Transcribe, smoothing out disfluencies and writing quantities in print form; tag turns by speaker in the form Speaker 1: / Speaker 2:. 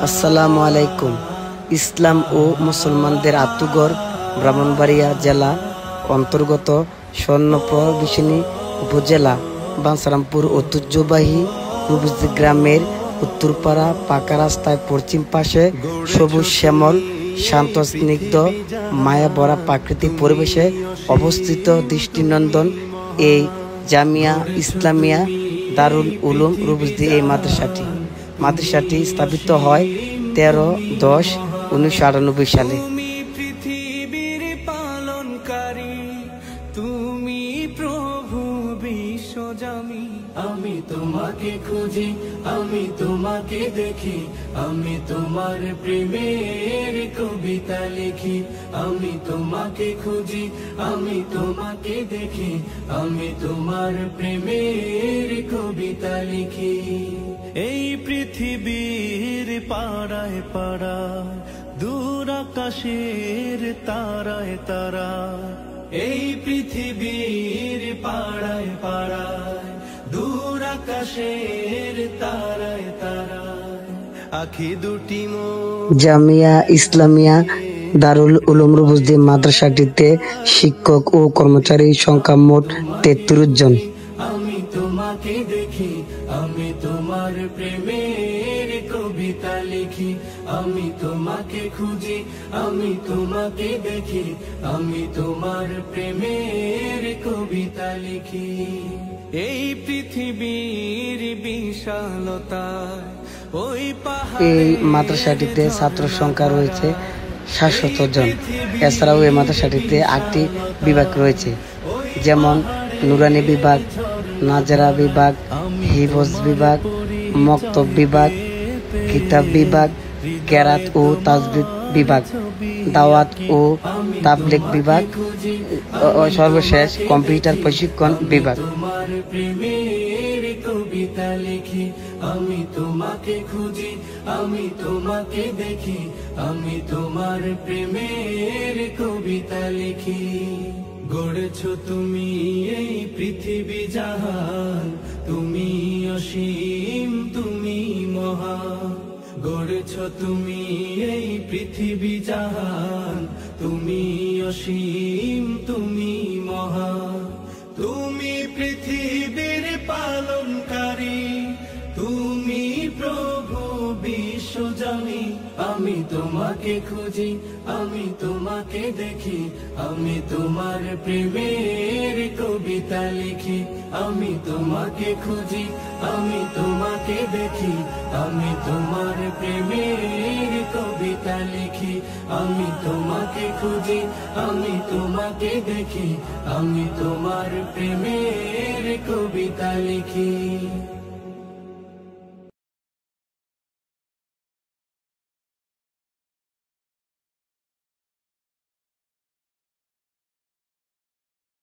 Speaker 1: আসসালামু আলাইকুম। ইসলাম ও মুসলমানদের আত্মগড় ব্রাহ্মণবাড়িয়া জেলা অন্তর্গত স্বর্ণপ্রবিশিনী উপজেলা বাঞ্ছারামপুর ঐতিহ্যবাহী রূপসী গ্রামের উত্তরপাড়া পাকা রাস্তায় পশ্চিম পাশে সবুজ শ্যামল শান্ত স্নিগ্ধ মায়া ভরা প্রাকৃতিক পরিবেশে অবস্থিত দৃষ্টিনন্দন এই জামিয়া ইসলামিয়া দারুল উলুম রূপসী এই মাদ্রাসাটি স্থাপিত হয় 13/10/1998 সালে।
Speaker 2: পৃথিবীর পালনকারী তুমি প্রভু বিশ্বজামি, আমি তোমাকে খুঁজি, আমি তোমাকে দেখি, আমি তোমার প্রেমের কবিতা লিখি। আমি তোমাকে খুঁজি, আমি তোমাকে দেখি, আমি তোমার প্রেমের কবিতা লিখি। এই পৃথিবীর পাড়ায় পাড়ায় দূর আকাশের তারায় তারা, এই পৃথিবীর পাড়ায় পাড়ায় দূর আকাশের তারায় তারায় আখি দুটি
Speaker 1: জামিয়া ইসলামিয়া দারুল উলুম রূপসী মাদ্রাসাটিতে শিক্ষক ও কর্মচারীর সংখ্যা মোট 33 জন।
Speaker 2: আমি তোমাকে দেখি, আমি তোমার প্রেমের কবিতা লিখি। আমি তোমাকে খুঁজি, আমি তোমাকে দেখি, আমি তোমার প্রেমের কবিতা লিখি। এই পৃথিবীর বিশালতায় ওই
Speaker 1: এই মাদ্রাসাটিতে ছাত্র সংখ্যা রয়েছে 700 জন। এছাড়াও এই মাদ্রাসাটিতে 8টি বিভাগ রয়েছে, যেমন নুরানি বিভাগ, নাজরা বিভাগ, হিফজ বিভাগ, মক্তব বিভাগ, কিতাব বিভাগ, কেরাত ও তাজবিদ বিভাগ, দাওয়াত ও তাবলিগ বিভাগ, সর্বশেষ কম্পিউটার প্রশিক্ষণ বিভাগ।
Speaker 2: তোমার প্রেমের কবিতা লিখি, আমি তোমাকে খুঁজি, আমি তোমাকে দেখি, আমি তোমার প্রেমের কবিতা লিখি। গড়েছো তুমি এই পৃথিবী জাহান, তুমি অসীম, তুমি মহান। গড়েছো তুমি এই পৃথিবী জাহান, তুমি অসীম, তুমি মহান। তুমি পৃথিবীর পালনকারী, তুমি প্রভু বিশ্বজামি। আমি তোমাকে খুঁজি, আমি তোমাকে দেখি, আমি তোমার প্রেমের কবিতা লিখি। আমি তোমাকে খুঁজি, আমি তোমাকে দেখি, আমি তোমার প্রেমের কবিতা লিখি। আমি তোমাকে খুঁজি, আমি তোমাকে দেখি, আমি তোমার প্রেমের কবিতা লিখি।